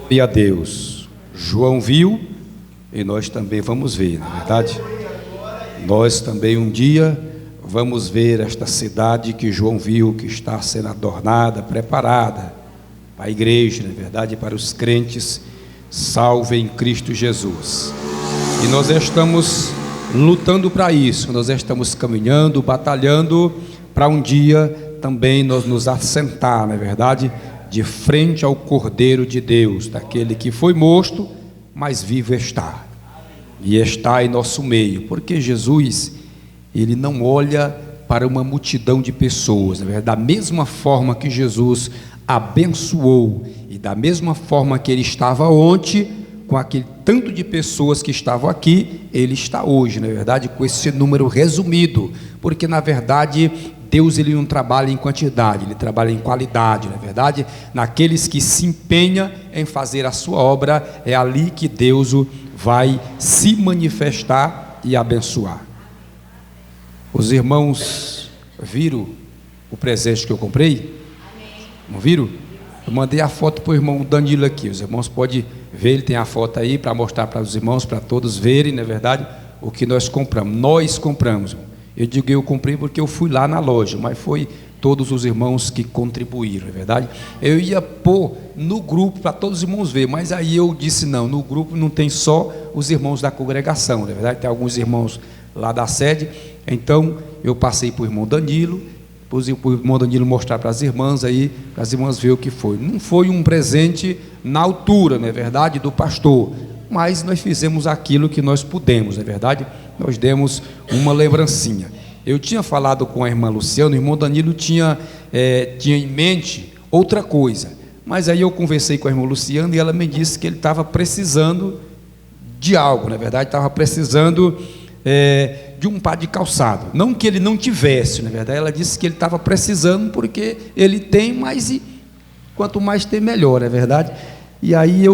Glória a Deus. João viu e nós também vamos ver, não é verdade? Nós também um dia vamos ver esta cidade que João viu, que está sendo adornada, preparada para a igreja, não é verdade? Para os crentes salvos em Cristo Jesus. E nós estamos lutando para isso, nós estamos caminhando, batalhando para um dia também nós nos assentar, não é verdade? De frente ao Cordeiro de Deus, daquele que foi morto, mas vivo está, e está em nosso meio, porque Jesus, ele não olha para uma multidão de pessoas, não é verdade? Da mesma forma que Jesus abençoou, e da mesma forma que ele estava ontem, com aquele tanto de pessoas que estavam aqui, ele está hoje, na verdade, com esse número resumido, porque na verdade Deus, ele não trabalha em quantidade, ele trabalha em qualidade, na verdade, naqueles que se empenham em fazer a sua obra, é ali que Deus vai se manifestar e abençoar. Os irmãos viram o presente que eu comprei? Não viram? Eu mandei a foto para o irmão Danilo aqui, os irmãos podem ver, ele tem a foto aí para mostrar para os irmãos, para todos verem, na verdade, o que nós compramos. Nós compramos. Eu digo eu comprei porque eu fui lá na loja, mas foi todos os irmãos que contribuíram, é verdade? Eu ia pôr no grupo para todos os irmãos verem, mas aí eu disse não, no grupo não tem só os irmãos da congregação, não é verdade? Tem alguns irmãos lá da sede, então eu passei para o irmão Danilo, para o irmão Danilo mostrar para as irmãs aí, para as irmãs verem o que foi. Não foi um presente na altura, não é verdade, do pastor, mas nós fizemos aquilo que nós pudemos, não é verdade? Nós demos uma lembrancinha. Eu tinha falado com a irmã Luciana, o irmão Danilo tinha em mente outra coisa, mas aí eu conversei com a irmã Luciana e ela me disse que ele estava precisando de algo, na verdade, estava precisando de um par de calçado, não que ele não tivesse, na verdade, ela disse que ele estava precisando porque ele tem, mas quanto mais tem melhor, é verdade? E aí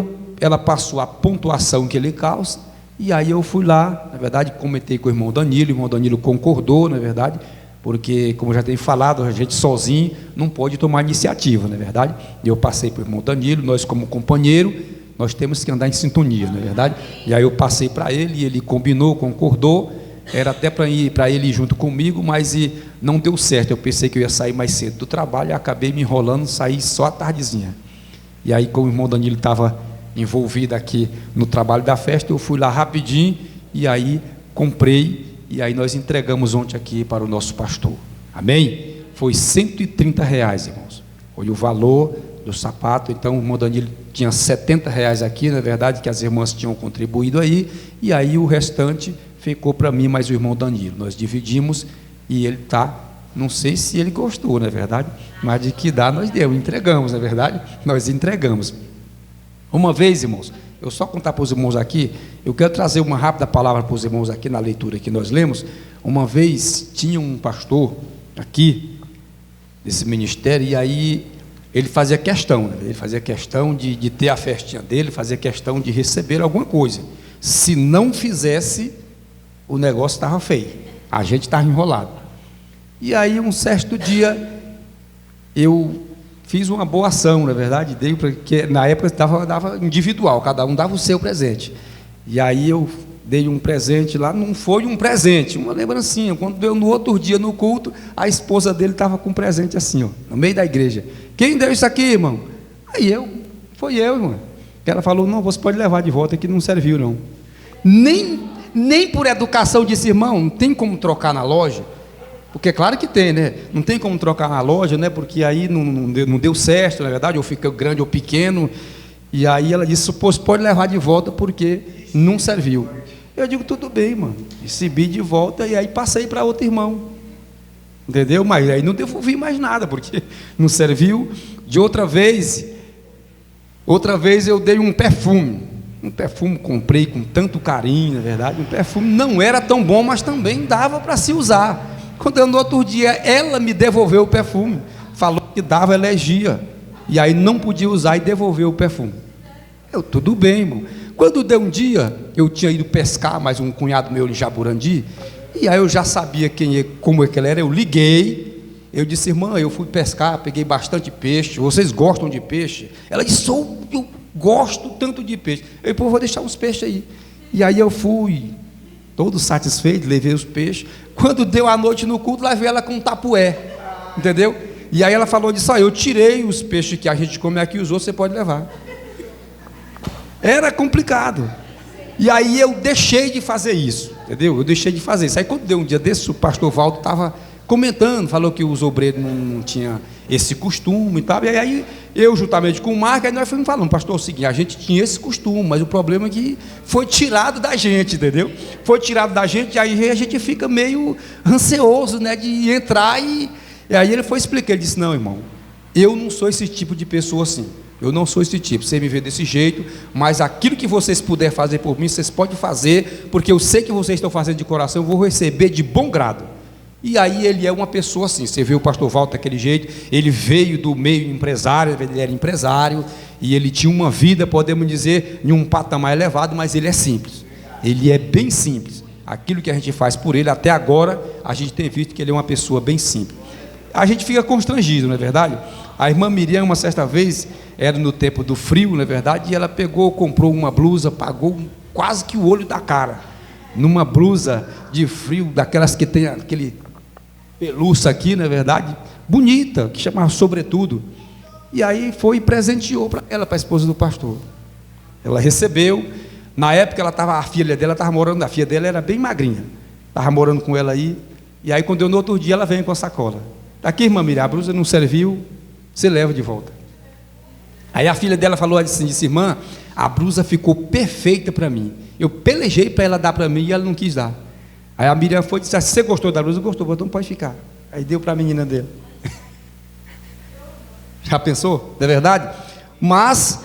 ela passou a pontuação que ele calça, e aí eu fui lá, na verdade, comentei com o irmão Danilo concordou, na verdade, porque, como eu já tenho falado, a gente sozinho não pode tomar iniciativa, na verdade, e eu passei para o irmão Danilo, nós como companheiro, nós temos que andar em sintonia, na verdade, e aí eu passei para ele, e ele combinou, concordou, era até para ele ir junto comigo, mas não deu certo, eu pensei que eu ia sair mais cedo do trabalho, e acabei me enrolando, saí só à tardezinha, e aí como o irmão Danilo estava envolvido aqui no trabalho da festa, eu fui lá rapidinho, e aí comprei, e aí nós entregamos ontem aqui para o nosso pastor, amém? Foi R$130, irmãos, foi o valor do sapato. Então o irmão Danilo tinha R$70 aqui, na verdade, que as irmãs tinham contribuído aí, e aí o restante ficou para mim, mais o irmão Danilo, nós dividimos, e ele não sei se ele gostou, na verdade, mas de que dá nós entregamos, na verdade, nós entregamos. Uma vez, irmãos, eu só contar para os irmãos aqui, eu quero trazer uma rápida palavra para os irmãos aqui na leitura que nós lemos. Uma vez tinha um pastor aqui, desse ministério, e aí ele fazia questão, né? Ele fazia questão de ter a festinha dele, fazia questão de receber alguma coisa. Se não fizesse, o negócio estava feio, a gente estava enrolado. E aí um certo dia, eu fiz uma boa ação, na verdade, dei, porque na época dava individual, cada um dava o seu presente, e aí eu dei um presente lá, não foi um presente, uma lembrancinha. Quando deu no outro dia no culto, a esposa dele estava com um presente assim, ó, no meio da igreja. Quem deu isso aqui, irmão? Aí foi eu, irmão. Ela falou, não, você pode levar de volta, que não serviu não. Nem por educação disse, irmão, não tem como trocar na loja, porque claro que tem, né? Não tem como trocar na loja, né? Porque aí não deu certo, na verdade, ou fica grande ou pequeno. E aí ela disse, pode levar de volta porque não serviu. Eu digo, tudo bem, mano. Recebi de volta e aí passei para outro irmão. Entendeu? Mas aí não devolvi mais nada, porque não serviu. De outra vez eu dei um perfume. Um perfume comprei com tanto carinho, na verdade. Um perfume não era tão bom, mas também dava para se usar. Quando eu, no outro dia, ela me devolveu o perfume, falou que dava alergia, e aí não podia usar e devolveu o perfume. Eu, tudo bem, irmão. Quando deu um dia, eu tinha ido pescar, mais um cunhado meu em Jaburandi, e aí eu já sabia como é que ele era, eu liguei, Eu disse: irmã, eu fui pescar, peguei bastante peixe, vocês gostam de peixe? Ela disse: eu gosto tanto de peixe. Eu vou deixar uns peixes aí. E aí eu fui, todo satisfeito, levei os peixes. Quando deu a noite no culto, levei ela com um tapué, entendeu? E aí ela falou disso: eu tirei os peixes que a gente come aqui, os outros você pode levar. Era complicado. E aí eu deixei de fazer isso, entendeu? Eu deixei de fazer isso. Aí quando deu um dia desse, o pastor Valdo estava comentando, falou que os obreiros não tinham esse costume e tal. E aí eu, juntamente com o Marco, aí nós fomos falando: pastor, é o seguinte, a gente tinha esse costume, mas o problema é que foi tirado da gente, entendeu? Foi tirado da gente, e aí a gente fica meio ansioso, né, de entrar. E aí ele foi explicar, ele disse: não, irmão, eu não sou esse tipo de pessoa assim. Eu não sou esse tipo, você me vê desse jeito, mas aquilo que vocês puderem fazer por mim, vocês podem fazer, porque eu sei que vocês estão fazendo de coração, eu vou receber de bom grado. E aí ele é uma pessoa assim. Você vê o pastor Walter daquele jeito, ele veio do meio empresário, ele era empresário, e ele tinha uma vida, podemos dizer, em um patamar elevado, mas ele é simples, ele é bem simples. Aquilo que a gente faz por ele, até agora, a gente tem visto que ele é uma pessoa bem simples. A gente fica constrangido, não é verdade? A irmã Miriam, uma certa vez, era no tempo do frio, na verdade, e ela comprou uma blusa, pagou quase que o olho da cara, numa blusa de frio, daquelas que tem aquele pelúcia aqui, na verdade, bonita, que chamava sobretudo. E aí foi e presenteou para ela, para a esposa do pastor. Ela recebeu. Na época a filha dela estava morando, a filha dela era bem magrinha, estava morando com ela aí. E aí quando no outro dia ela veio com a sacola: tá aqui, irmã Miriam, a blusa não serviu, você leva de volta. Aí a filha dela falou assim, disse: irmã, a blusa ficou perfeita para mim, eu pelejei para ela dar para mim e ela não quis dar. Aí a Miriam foi e disse: você gostou da blusa? Gostou, então pode ficar. Aí deu para a menina dele. Já pensou? Não é verdade? Mas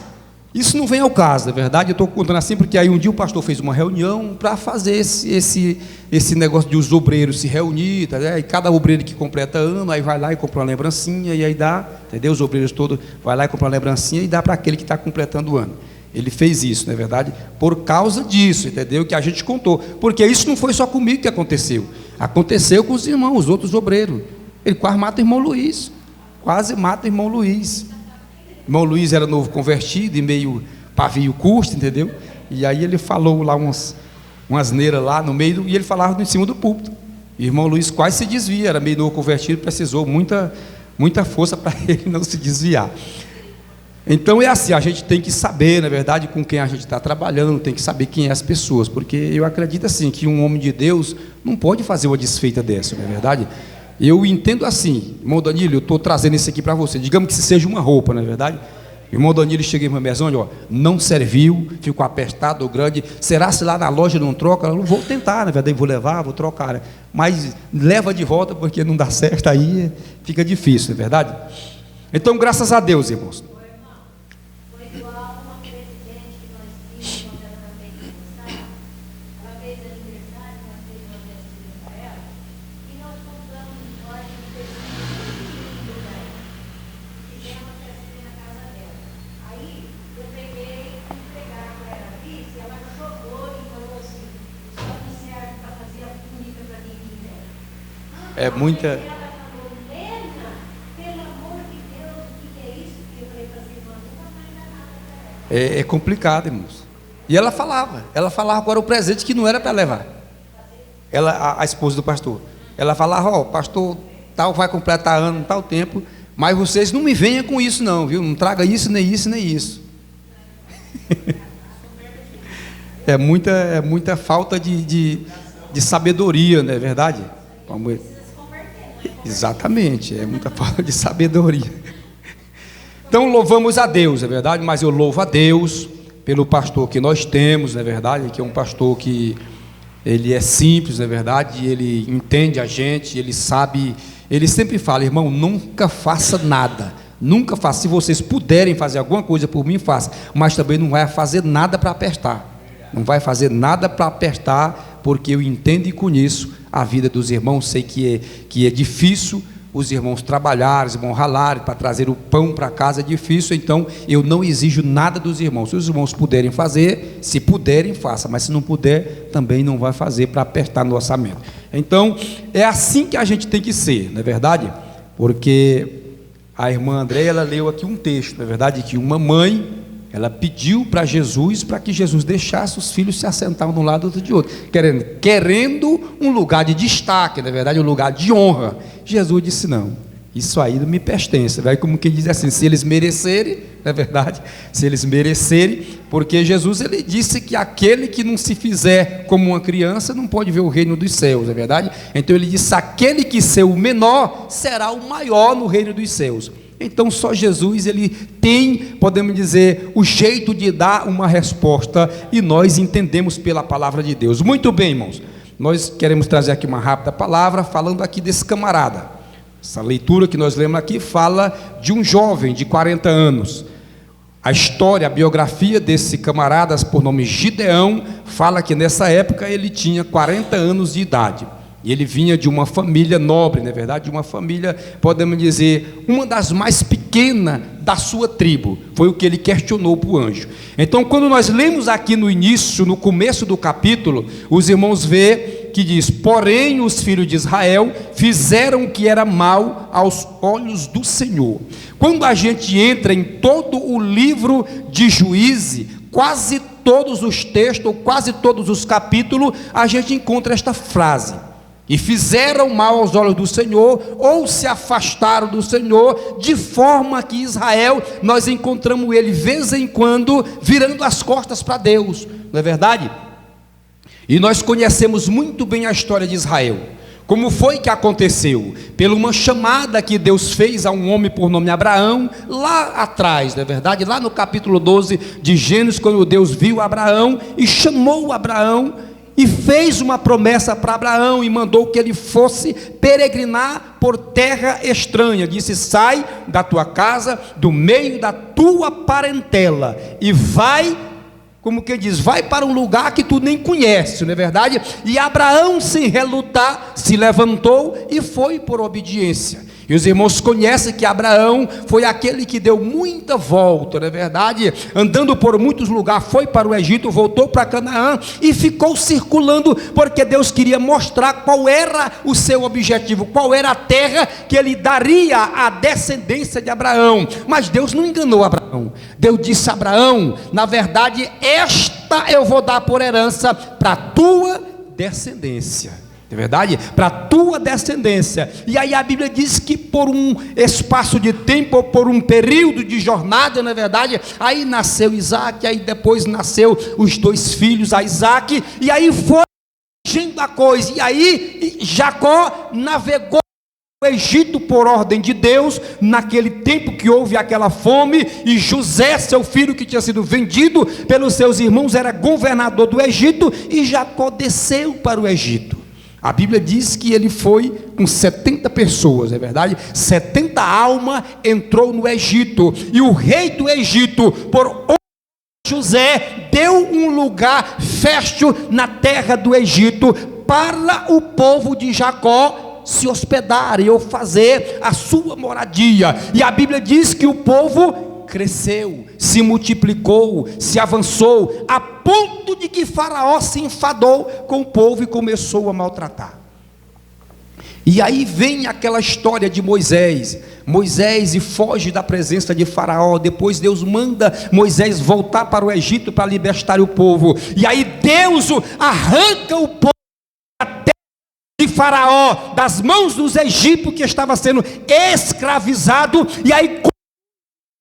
isso não vem ao caso, não é verdade? Eu estou contando assim porque aí um dia o pastor fez uma reunião para fazer esse negócio de os obreiros se reunir, tá, né? E cada obreiro que completa ano, aí vai lá e compra uma lembrancinha, e aí dá, entendeu? Os obreiros todos vai lá e compra uma lembrancinha e dá para aquele que está completando o ano. Ele fez isso, não é verdade? Por causa disso, entendeu? Que a gente contou, porque isso não foi só comigo que aconteceu, aconteceu com os irmãos, os outros obreiros. Ele quase mata o irmão Luiz, quase mata o irmão Luiz. O irmão Luiz era novo convertido e meio pavio curto, entendeu? E aí ele falou lá umas asneiras lá no meio, e ele falava em cima do púlpito. O irmão Luiz quase se desvia, era meio novo convertido, precisou muita força para ele não se desviar. Então é assim, a gente tem que saber, na verdade, com quem a gente está trabalhando, tem que saber quem é as pessoas, porque eu acredito assim, que um homem de Deus não pode fazer uma desfeita dessa, não é verdade? Eu entendo assim, irmão Danilo, eu estou trazendo isso aqui para você, digamos que se seja uma roupa, não é verdade? Irmão Danilo, cheguei para a mesa, olha, não serviu, ficou apertado ou grande, será se lá na loja não troca? Eu não vou tentar, na verdade, vou levar, vou trocar, né? Mas leva de volta, porque não dá certo, aí fica difícil, não é verdade? Então, graças a Deus, irmãos. É muita. É complicado, irmãos. E ela falava agora o presente que não era para levar. Ela, a esposa do pastor, ela falava: ó, pastor tal vai completar ano, tal tempo, mas vocês não me venham com isso não, viu? Não traga isso, nem isso, nem isso. É muita falta de sabedoria, não é verdade? Exatamente, é muita falta de sabedoria. Então louvamos a Deus, é verdade, mas eu louvo a Deus pelo pastor que nós temos, não é verdade, que é um pastor que ele é simples, não é verdade, ele entende a gente, ele sabe, ele sempre fala: irmão, nunca faça nada, nunca faça, se vocês puderem fazer alguma coisa por mim, faça, mas também não vai fazer nada para apertar, não vai fazer nada para apertar, porque eu entendo e conheço a vida dos irmãos, sei que é difícil os irmãos trabalharem, os irmãos ralarem para trazer o pão para casa, é difícil, então eu não exijo nada dos irmãos. Se os irmãos puderem fazer, se puderem, faça, mas se não puder, também não vai fazer para apertar no orçamento. Então, é assim que a gente tem que ser, não é verdade? porque a irmã Andréia, ela leu aqui um texto, na verdade, que uma mãe, ela pediu para Jesus, para que Jesus deixasse os filhos se assentar um lado outro de outro, querendo um lugar de destaque, na verdade, um lugar de honra. Jesus disse: não, isso aí não me pertence. Vai como quem diz assim, se eles merecerem, não é verdade? Se eles merecerem, porque Jesus, ele disse que aquele que não se fizer como uma criança não pode ver o reino dos céus, não é verdade? Então ele disse: aquele que ser o menor será o maior no reino dos céus. Então só Jesus, ele tem, podemos dizer, o jeito de dar uma resposta, e nós entendemos pela palavra de Deus. Muito bem, irmãos, nós queremos trazer aqui uma rápida palavra, falando aqui desse camarada. Essa leitura que nós lemos aqui fala de um jovem de 40 anos. A história, a biografia desse camarada, por nome Gideão, fala que nessa época ele tinha 40 anos de idade. E ele vinha de uma família nobre, na verdade, de uma família, podemos dizer, uma das mais pequenas da sua tribo. Foi o que ele questionou para o anjo. Então, quando nós lemos aqui no início, no começo do capítulo, os irmãos vê que diz: porém os filhos de Israel fizeram o que era mal aos olhos do Senhor. Quando a gente entra em todo o livro de Juízes, quase todos os textos, quase todos os capítulos, a gente encontra esta frase: e fizeram mal aos olhos do Senhor, ou se afastaram do Senhor, de forma que Israel, nós encontramos ele, de vez em quando, virando as costas para Deus, não é verdade? E nós conhecemos muito bem a história de Israel. Como foi que aconteceu? Pela uma chamada que Deus fez a um homem por nome Abraão, lá atrás, não é verdade? Lá no capítulo 12 de Gênesis, quando Deus viu Abraão e chamou Abraão, e fez uma promessa para Abraão, e mandou que ele fosse peregrinar por terra estranha. Disse: sai da tua casa, do meio da tua parentela, e vai, como que diz, vai para um lugar que tu nem conhece, não é verdade? E Abraão, sem relutar, se levantou e foi por obediência. E os irmãos conhecem que Abraão foi aquele que deu muita volta, não é verdade? Andando por muitos lugares, foi para o Egito, voltou para Canaã e ficou circulando, porque Deus queria mostrar qual era o seu objetivo, qual era a terra que ele daria à descendência de Abraão. Mas Deus não enganou Abraão. Deus disse a Abraão: na verdade, esta eu vou dar por herança para a tua descendência. É verdade? Para a tua descendência. E aí a Bíblia diz que por um espaço de tempo, ou por um período de jornada, não é verdade? Aí nasceu Isaac, aí depois nasceu os dois filhos a Isaac, e aí foi agindo a coisa. E aí Jacó navegou o Egito por ordem de Deus, naquele tempo que houve aquela fome, e José, seu filho que tinha sido vendido pelos seus irmãos, era governador do Egito, e Jacó desceu para o Egito. A Bíblia diz que ele foi com 70 pessoas, é verdade? 70 almas entrou no Egito, e o rei do Egito, por José, deu um lugar fértil na terra do Egito para o povo de Jacó se hospedarem ou fazer a sua moradia. E a Bíblia diz que o povo cresceu, se multiplicou, se avançou, a ponto de que Faraó se enfadou com o povo e começou a maltratar. E aí vem aquela história de Moisés e foge da presença de Faraó. Depois Deus manda Moisés voltar para o Egito para libertar o povo, e aí Deus arranca o povo da terra de Faraó, das mãos dos egípcios que estava sendo escravizado, e aí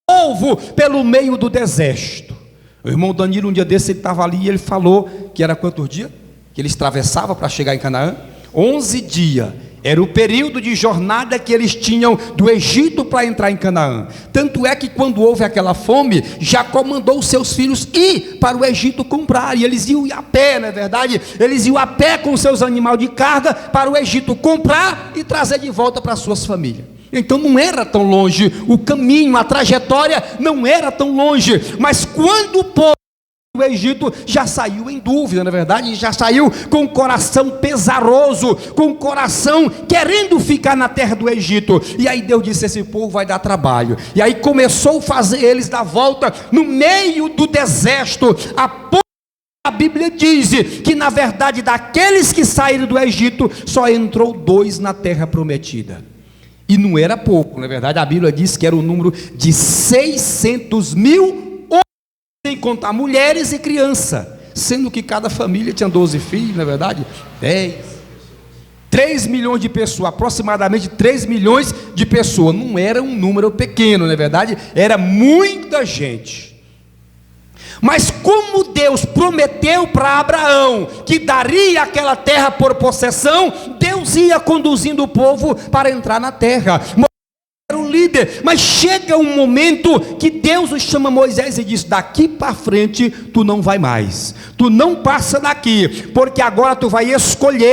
povo pelo meio do deserto. O irmão Danilo, um dia desse, ele estava ali e ele falou que era quantos dias que eles atravessavam para chegar em Canaã? 11 dias. Era o período de jornada que eles tinham do Egito para entrar em Canaã. Tanto é que quando houve aquela fome, Jacó mandou os seus filhos ir para o Egito comprar, e eles iam a pé, não é verdade? Eles iam a pé com seus animais de carga para o Egito comprar e trazer de volta para suas famílias. Então não era tão longe o caminho, a trajetória não era tão longe. Mas quando o povo do Egito já saiu em dúvida, na verdade, já saiu com o coração pesaroso, com o coração querendo ficar na terra do Egito. E aí Deus disse: esse povo vai dar trabalho. E aí começou a fazer eles dar volta no meio do deserto. A Bíblia diz que na verdade daqueles que saíram do Egito, só entrou 2 na terra prometida. E não era pouco, na verdade a Bíblia diz que era o número de 600 mil, sem contar mulheres e crianças, sendo que cada família tinha 12 filhos, na verdade, 3 milhões de pessoas, aproximadamente 3 milhões de pessoas. Não era um número pequeno, na verdade, era muita gente. Mas como Deus prometeu para Abraão que daria aquela terra por possessão, Deus ia conduzindo o povo para entrar na terra. Moisés era o líder, mas chega um momento que Deus chama Moisés e diz: daqui para frente tu não vai mais, tu não passa daqui, porque agora tu vai escolher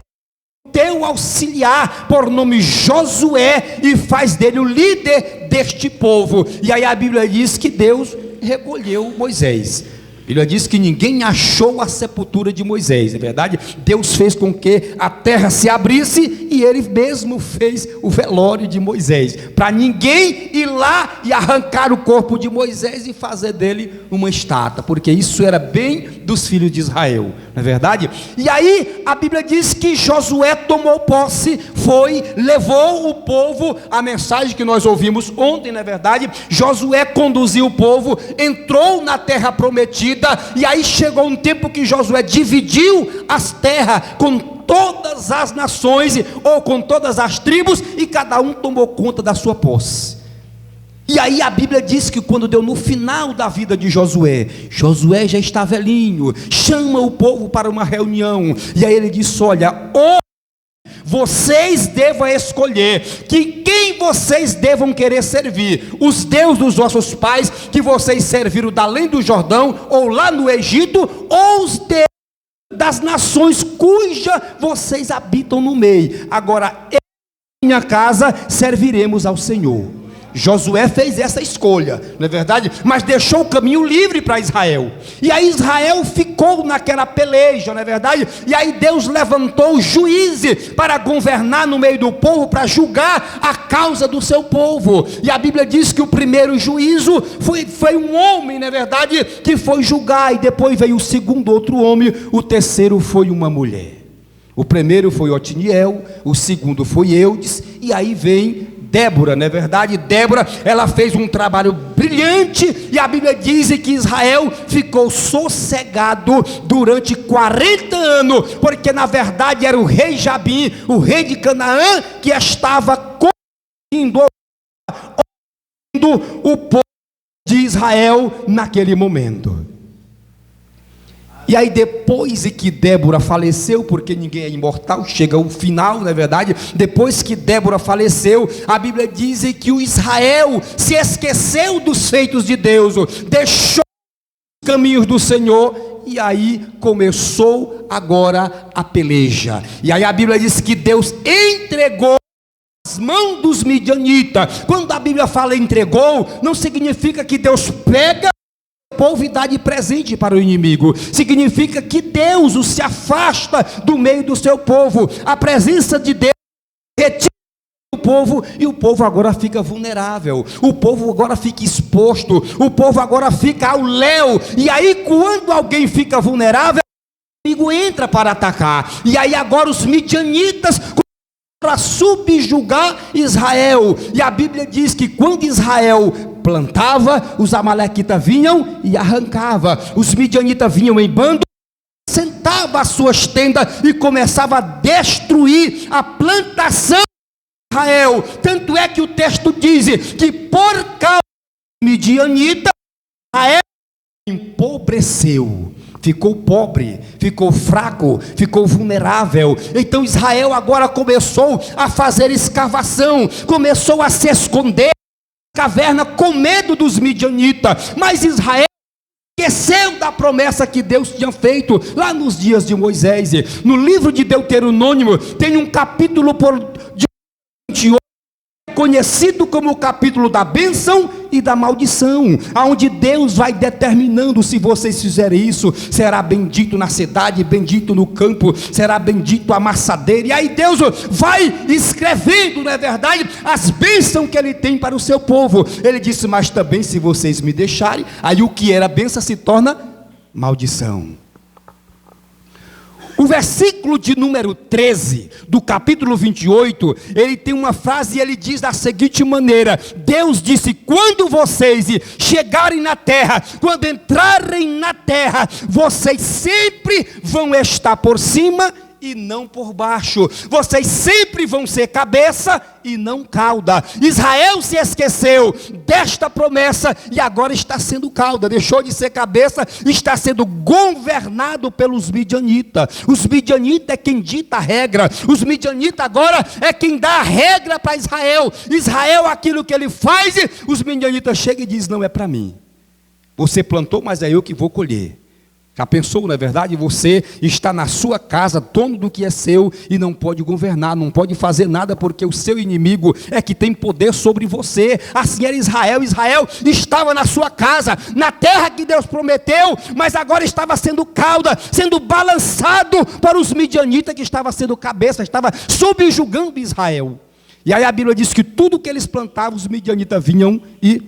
teu auxiliar por nome Josué e faz dele o líder deste povo. E aí a Bíblia diz que Deus recolheu Moisés. A Bíblia diz que ninguém achou a sepultura de Moisés, é verdade? Deus fez com que a terra se abrisse e ele mesmo fez o velório de Moisés, para ninguém ir lá e arrancar o corpo de Moisés e fazer dele uma estátua, porque isso era bem dos filhos de Israel, não é verdade? E aí a Bíblia diz que Josué tomou posse, levou o povo, a mensagem que nós ouvimos ontem, não é verdade? Josué conduziu o povo, entrou na terra prometida. E aí chegou um tempo que Josué dividiu as terras com todas as nações, ou com todas as tribos, e cada um tomou conta da sua posse. E aí a Bíblia diz que quando deu no final da vida de Josué, Josué já está velhinho, chama o povo para uma reunião, e aí ele disse: olha, vocês devam escolher quem vocês devam querer servir: os deuses dos vossos pais, que vocês serviram da além do Jordão, ou lá no Egito, ou os deuses das nações cuja vocês habitam no meio. Agora, eu e minha casa serviremos ao Senhor. Josué fez essa escolha, não é verdade? Mas deixou o caminho livre para Israel. E aí Israel ficou naquela peleja, não é verdade? E aí Deus levantou juízes para governar no meio do povo, para julgar a causa do seu povo. E a Bíblia diz que o primeiro juízo foi um homem, não é verdade? Que foi julgar, e depois veio o segundo, outro homem, o terceiro foi uma mulher. O primeiro foi Otiniel, o segundo foi Eudes, e aí vem Débora, não é verdade? Débora, ela fez um trabalho brilhante, e a Bíblia diz que Israel ficou sossegado durante 40 anos, porque na verdade era o rei Jabim, o rei de Canaã, que estava conduzindo o povo de Israel naquele momento. E aí depois que Débora faleceu, porque ninguém é imortal, chega o final, não é verdade? Depois que Débora faleceu, a Bíblia diz que o Israel se esqueceu dos feitos de Deus, deixou os caminhos do Senhor, e aí começou agora a peleja. E aí a Bíblia diz que Deus entregou as mãos dos midianitas. Quando a Bíblia fala entregou, não significa que Deus pega o povo e dá de presente para o inimigo. Significa que Deus se afasta do meio do seu povo. A presença de Deus retira o povo, e o povo agora fica vulnerável, o povo agora fica exposto, o povo agora fica ao léu. E aí quando alguém fica vulnerável, o inimigo entra para atacar. E aí agora os midianitas para subjugar Israel. E a Bíblia diz que quando Israel plantava, os amalequitas vinham e arrancava. Os midianitas vinham em bando, sentava as suas tendas e começava a destruir a plantação de Israel. Tanto é que o texto diz que por causa dos midianitas, Israel empobreceu. Ficou pobre, ficou fraco, ficou vulnerável. Então Israel agora começou a fazer escavação, começou a se esconder na caverna com medo dos midianitas. Mas Israel esqueceu da promessa que Deus tinha feito lá nos dias de Moisés. No livro de Deuteronômio tem um capítulo de 28, conhecido como o capítulo da bênção e da maldição, aonde Deus vai determinando: se vocês fizerem isso, será bendito na cidade, bendito no campo, será bendito a amassadeira. E aí Deus vai escrevendo, não é verdade, as bênçãos que Ele tem para o seu povo. Ele disse: mas também se vocês me deixarem, aí o que era bênção se torna maldição. O versículo de número 13 do capítulo 28, ele tem uma frase e ele diz da seguinte maneira: Deus disse: quando vocês chegarem na terra, quando entrarem na terra, vocês sempre vão estar por cima e não por baixo. Vocês sempre vão ser cabeça e não cauda. Israel se esqueceu desta promessa e agora está sendo cauda. Deixou de ser cabeça, está sendo governado pelos midianitas. Os midianitas é quem dita a regra. Os midianitas agora é quem dá a regra para Israel. Israel, aquilo que ele faz, os midianitas chegam e dizem: não é para mim. Você plantou, mas é eu que vou colher. Já pensou, não é verdade? Você está na sua casa, dono do que é seu, e não pode governar, não pode fazer nada, porque o seu inimigo é que tem poder sobre você. Assim era Israel. Israel estava na sua casa, na terra que Deus prometeu, mas agora estava sendo cauda, sendo balançado para os midianitas, que estava sendo cabeça, estava subjugando Israel. E aí a Bíblia diz que tudo que eles plantavam, os midianitas vinham e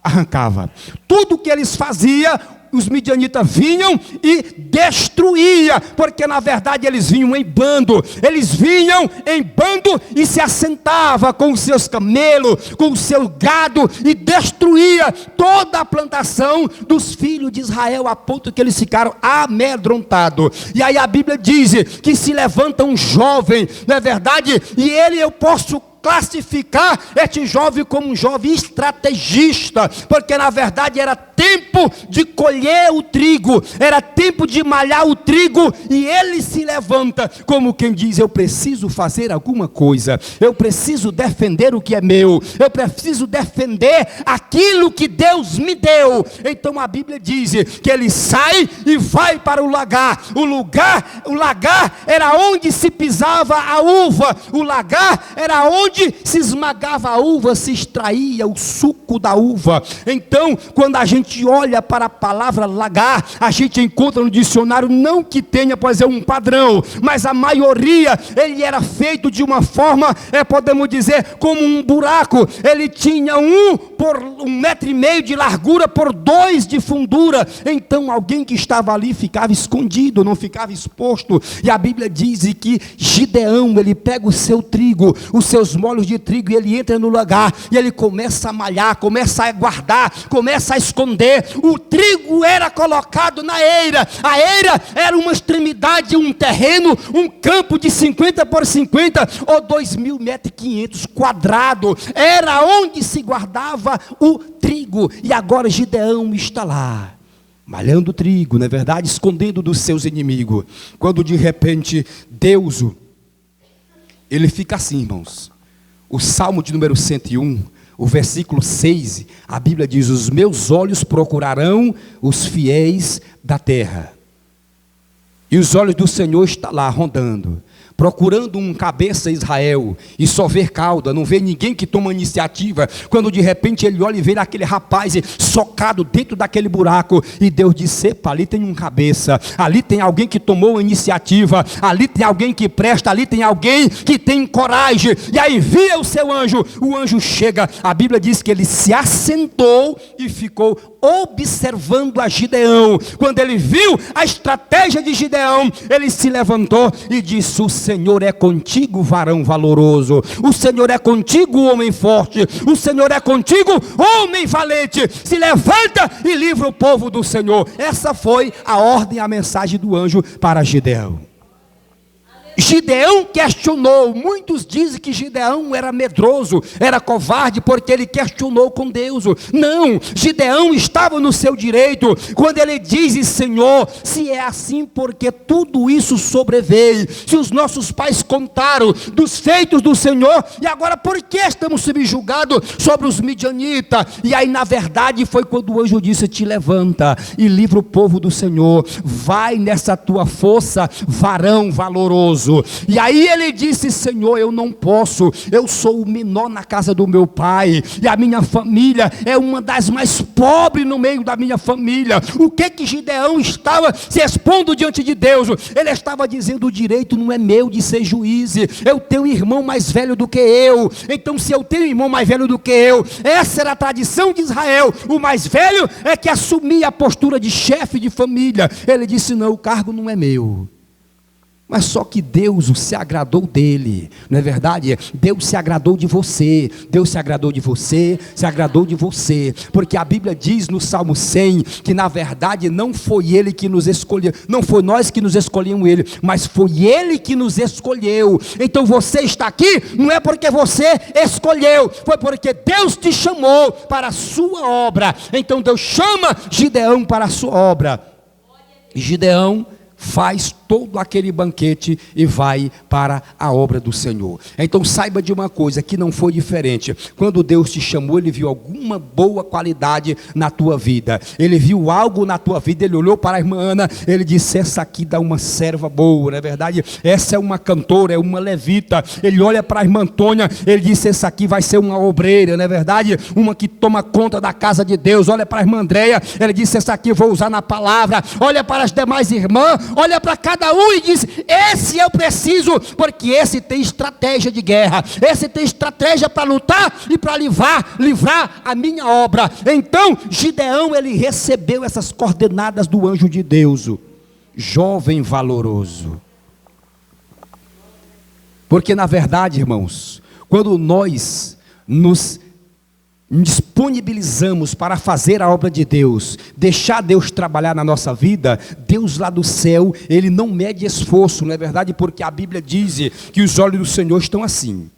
arrancavam. Tudo que eles faziam, os midianitas vinham e destruía, porque na verdade eles vinham em bando. Eles vinham em bando e se assentava com os seus camelos, com o seu gado, e destruía toda a plantação dos filhos de Israel, a ponto que eles ficaram amedrontados. E aí a Bíblia diz que se levanta um jovem, não é verdade? E ele, eu posso classificar este jovem como um jovem estrategista, porque na verdade era tempo de colher o trigo, era tempo de malhar o trigo, e ele se levanta como quem diz: eu preciso fazer alguma coisa, eu preciso defender o que é meu, eu preciso defender aquilo que Deus me deu. Então a Bíblia diz que ele sai e vai para o lagar. O lagar era onde se pisava a uva, o lagar era onde se esmagava a uva, se extraía o suco da uva. Então, quando a gente olha para a palavra lagar, a gente encontra no dicionário, não que tenha, pois é um padrão, mas a maioria, ele era feito de uma forma, podemos dizer, como um buraco. Ele tinha 1,5 metro de largura por 2 de fundura. Então, alguém que estava ali ficava escondido, não ficava exposto. E a Bíblia diz que Gideão, ele pega o seu trigo, os seus molhos de trigo, e ele entra no lagar, e ele começa a malhar, começa a guardar, começa a esconder. O trigo era colocado na eira. A eira era uma extremidade, um terreno, um campo de 50 por 50, ou 2.500 metros quadrados, era onde se guardava o trigo. E agora Gideão está lá, malhando o trigo, não é verdade? Escondendo dos seus inimigos. Quando de repente Deus, ele fica assim, irmãos. O Salmo de número 101, o versículo 6, a Bíblia diz: os meus olhos procurarão os fiéis da terra. E os olhos do Senhor estão lá rondando, procurando um cabeça Israel, e só vê cauda, não vê ninguém que toma iniciativa. Quando de repente ele olha e vê aquele rapaz socado dentro daquele buraco, e Deus diz: epa, ali tem um cabeça, ali tem alguém que tomou a iniciativa, ali tem alguém que presta, ali tem alguém que tem coragem. E aí envia o seu anjo. O anjo chega, a Bíblia diz que ele se assentou e ficou observando a Gideão. Quando ele viu a estratégia de Gideão, ele se levantou e disse: o Senhor é contigo, varão valoroso. O Senhor é contigo, homem forte. O Senhor é contigo, homem valente. Se levanta e livra o povo do Senhor. Essa foi a ordem, a mensagem do anjo para Gideão. Gideão questionou. Muitos dizem que Gideão era medroso, era covarde, porque ele questionou com Deus. Não, Gideão estava no seu direito, quando ele diz: Senhor, se é assim, porque tudo isso sobreveio. Se os nossos pais contaram dos feitos do Senhor, e agora por que estamos subjugados sobre os midianitas? E aí na verdade foi quando o anjo disse: te levanta e livra o povo do Senhor, vai nessa tua força, varão valoroso. E aí ele disse: Senhor, eu não posso, eu sou o menor na casa do meu pai, e a minha família é uma das mais pobres no meio da minha família. O que Gideão estava se expondo diante de Deus? Ele estava dizendo: o direito não é meu de ser juiz, eu tenho um irmão mais velho do que eu. Então se eu tenho um irmão mais velho do que eu, essa era a tradição de Israel, o mais velho é que assumia a postura de chefe de família. Ele disse: não, o cargo não é meu. Mas só que Deus se agradou dele, não é verdade? Deus se agradou de você, Deus se agradou de você, se agradou de você, porque a Bíblia diz no Salmo 100, que na verdade não foi ele que nos escolheu, não foi nós que nos escolhemos ele, mas foi ele que nos escolheu. Então você está aqui, não é porque você escolheu, foi porque Deus te chamou para a sua obra. Então Deus chama Gideão para a sua obra, e Gideão faz todo aquele banquete e vai para a obra do Senhor. Então saiba de uma coisa, que não foi diferente. Quando Deus te chamou, Ele viu alguma boa qualidade na tua vida, Ele viu algo na tua vida, Ele olhou para a irmã Ana, Ele disse: essa aqui dá uma serva boa, não é verdade? Essa é uma cantora, é uma levita. Ele olha para a irmã Antônia, Ele disse: essa aqui vai ser uma obreira, não é verdade? Uma que toma conta da casa de Deus. Olha para a irmã Andréia, Ele disse: essa aqui eu vou usar na palavra. Olha para as demais irmãs, olha para cada um e diz: esse eu preciso, porque esse tem estratégia de guerra, esse tem estratégia para lutar e para livrar a minha obra. Então Gideão, ele recebeu essas coordenadas do anjo de Deus: jovem valoroso. Porque na verdade, irmãos, quando nós nos disponibilizamos para fazer a obra de Deus, deixar Deus trabalhar na nossa vida, Deus lá do céu, Ele não mede esforço, não é verdade? Porque a Bíblia diz que os olhos do Senhor estão assim.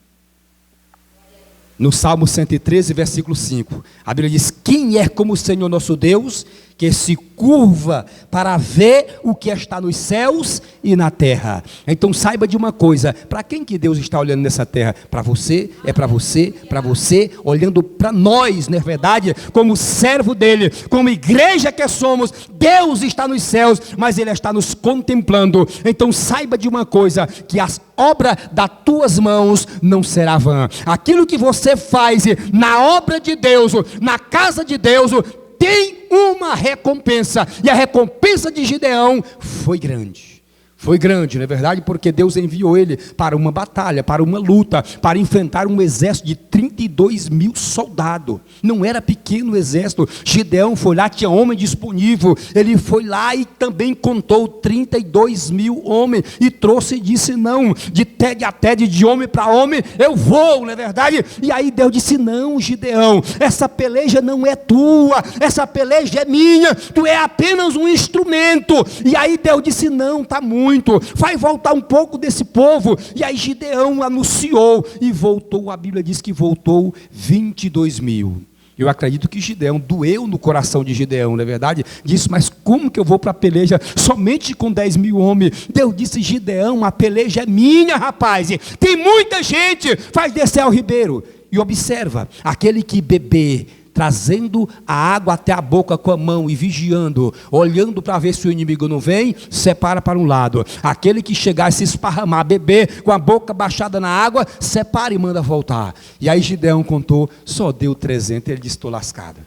No Salmo 113, versículo 5, a Bíblia diz: quem é como o Senhor nosso Deus, que se curva para ver o que está nos céus e na terra. Então saiba de uma coisa: para quem que Deus está olhando nessa terra? Para você, é para você, olhando para nós, não é verdade? Como servo dele, como igreja que somos, Deus está nos céus, mas Ele está nos contemplando. Então saiba de uma coisa, que a obra das tuas mãos não será vã. Aquilo que você faz na obra de Deus, na casa de Deus, tem uma recompensa, e a recompensa de Gideão foi grande. Foi grande, não é verdade? Porque Deus enviou ele para uma batalha, para uma luta, para enfrentar um exército de 32 mil soldados. Não era pequeno o exército. Gideão foi lá, tinha homem disponível. Ele foi lá e também contou 32 mil homens e trouxe e disse: não, de tede a tede, de homem para homem, eu vou, não é verdade? E aí Deus disse: não, Gideão, essa peleja não é tua, essa peleja é minha, tu é apenas um instrumento. E aí Deus disse: não, está muito, vai voltar um pouco desse povo. E aí Gideão anunciou e voltou. A Bíblia diz que voltou 22 mil. Eu acredito que Gideão, doeu no coração de Gideão, não é verdade? Disse: mas como que eu vou para a peleja somente com 10 mil homens? Deus disse: Gideão, a peleja é minha, rapaz. Tem muita gente. Faz descer ao ribeiro e observa: aquele que beber, trazendo a água até a boca com a mão e vigiando, olhando para ver se o inimigo não vem, separa para um lado. Aquele que chegar a se esparramar, beber com a boca baixada na água, separa e manda voltar. E aí Gideão contou, só deu 300, ele disse: estou lascado.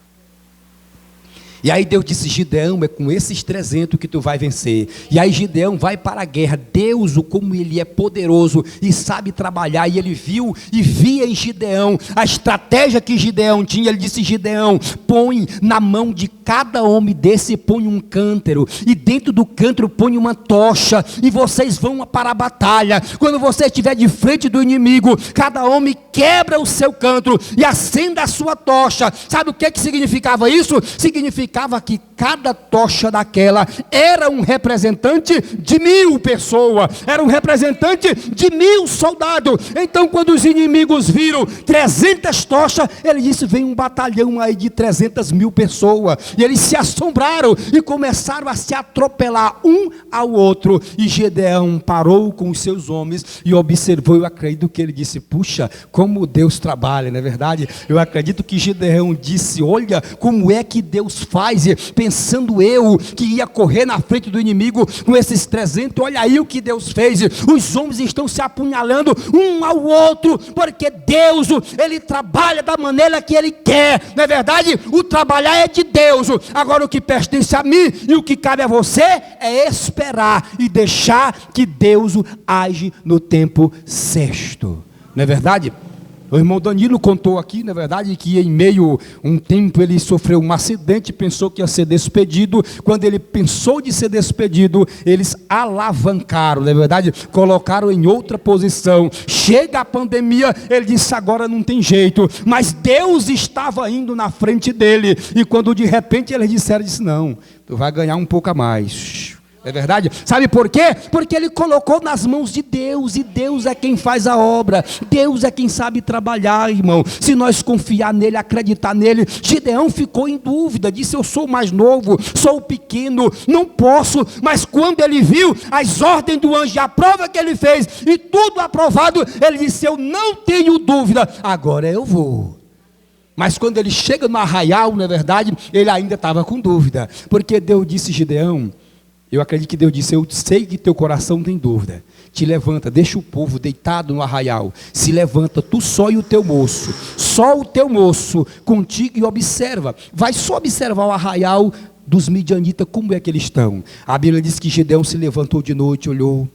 E aí Deus disse: Gideão, é com esses 300 que tu vai vencer. E aí Gideão vai para a guerra. Deus, como ele é poderoso e sabe trabalhar, e ele viu e via em Gideão a estratégia que Gideão tinha. Ele disse: Gideão, põe na mão de cada homem desse, põe um cântaro, e dentro do cântaro põe uma tocha, e vocês vão para a batalha. Quando você estiver de frente do inimigo, cada homem quebra o seu cântaro e acenda a sua tocha. Sabe o que significava isso? Significava que cada tocha daquela era um representante de 1000 pessoas, era um representante de 1000 soldados. Então quando os inimigos viram 300 tochas, ele disse: vem um batalhão aí de 300 mil pessoas. E eles se assombraram e começaram a se atropelar um ao outro. E Gideão parou com os seus homens e observou. Eu acredito que ele disse: puxa, como Deus trabalha, não é verdade? Eu acredito que Gideão disse: olha como é que Deus faz, pensando eu que ia correr na frente do inimigo com esses 300, olha aí o que Deus fez. Os homens estão se apunhalando um ao outro, porque Deus, ele trabalha da maneira que ele quer, não é verdade? O trabalhar é de Deus. Agora o que pertence a mim e o que cabe a você é esperar e deixar que Deus age no tempo certo, não é verdade? O irmão Danilo contou aqui, na verdade, que em meio a um tempo ele sofreu um acidente, pensou que ia ser despedido. Quando ele pensou de ser despedido, eles alavancaram, na verdade, colocaram em outra posição. Chega a pandemia, ele disse, agora não tem jeito. Mas Deus estava indo na frente dele. E quando de repente eles disseram, disse, não, tu vai ganhar um pouco a mais. É verdade? Sabe por quê? Porque ele colocou nas mãos de Deus, e Deus é quem faz a obra, Deus é quem sabe trabalhar, irmão. Se nós confiar nele, acreditar nele. Gideão ficou em dúvida, disse, eu sou o mais novo, sou o pequeno, não posso. Mas quando ele viu as ordens do anjo, a prova que ele fez, e tudo aprovado, ele disse, eu não tenho dúvida, agora eu vou. Mas quando ele chega no arraial, na verdade, ele ainda estava com dúvida, porque Deus disse, Gideão, eu acredito que Deus disse, eu sei que teu coração tem dúvida, te levanta, deixa o povo deitado no arraial, se levanta, tu só e o teu moço, só o teu moço contigo, e observa, vai só observar o arraial dos midianitas, como é que eles estão. A Bíblia diz que Gideão se levantou de noite, olhou,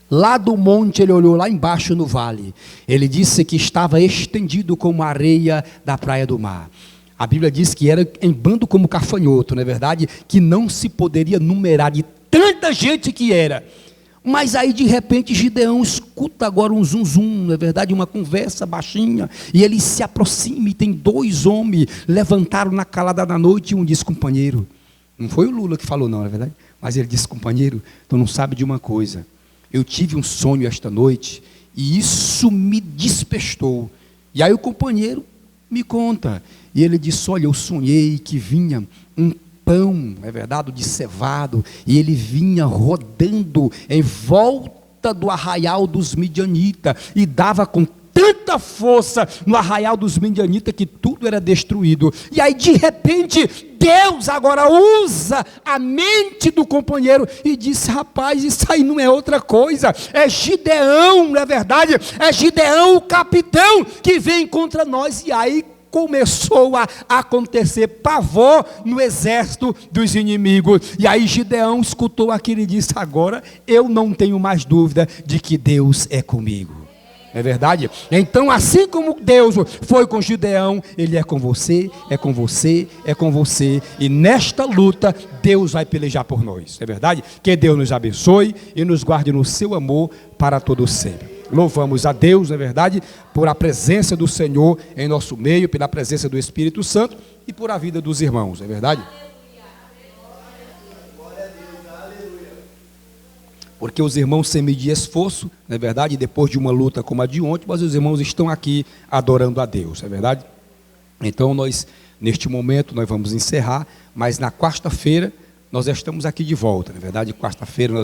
lá do monte ele olhou, lá embaixo no vale, ele disse que estava estendido como a areia da praia do mar. A Bíblia diz que era em bando como cafanhoto, não é verdade? Que não se poderia numerar de tanta gente que era. Mas aí de repente Gideão escuta agora um zum zum, não é verdade? Uma conversa baixinha. E ele se aproxima e tem dois homens levantaram na calada da noite, e um diz, companheiro, não foi o Lula que falou não, é verdade? Mas ele disse, companheiro, tu não sabe de uma coisa. Eu tive um sonho esta noite e isso me despertou. E aí o companheiro me conta. E ele disse, olha, eu sonhei que vinha um pão, é verdade, de cevado, e ele vinha rodando em volta do arraial dos midianitas, e dava com tanta força no arraial dos midianitas, que tudo era destruído. E aí de repente, Deus agora usa a mente do companheiro, e disse, rapaz, isso aí não é outra coisa, é Gideão, não é verdade? É Gideão, o capitão, que vem contra nós. E aí começou a acontecer pavor no exército dos inimigos. E aí Gideão escutou aquilo e disse, agora eu não tenho mais dúvida de que Deus é comigo. É verdade? Então, assim como Deus foi com Gideão, Ele é com você, é com você, é com você. E nesta luta, Deus vai pelejar por nós. É verdade? Que Deus nos abençoe e nos guarde no seu amor para todo sempre. Louvamos a Deus, não é verdade, por a presença do Senhor em nosso meio, pela presença do Espírito Santo e por a vida dos irmãos, não é verdade? Porque os irmãos sem medir esforço, não é verdade, depois de uma luta como a de ontem, mas os irmãos estão aqui adorando a Deus, não é verdade? Então nós, neste momento, nós vamos encerrar, mas na quarta-feira nós estamos aqui de volta, não é verdade? Quarta-feira nós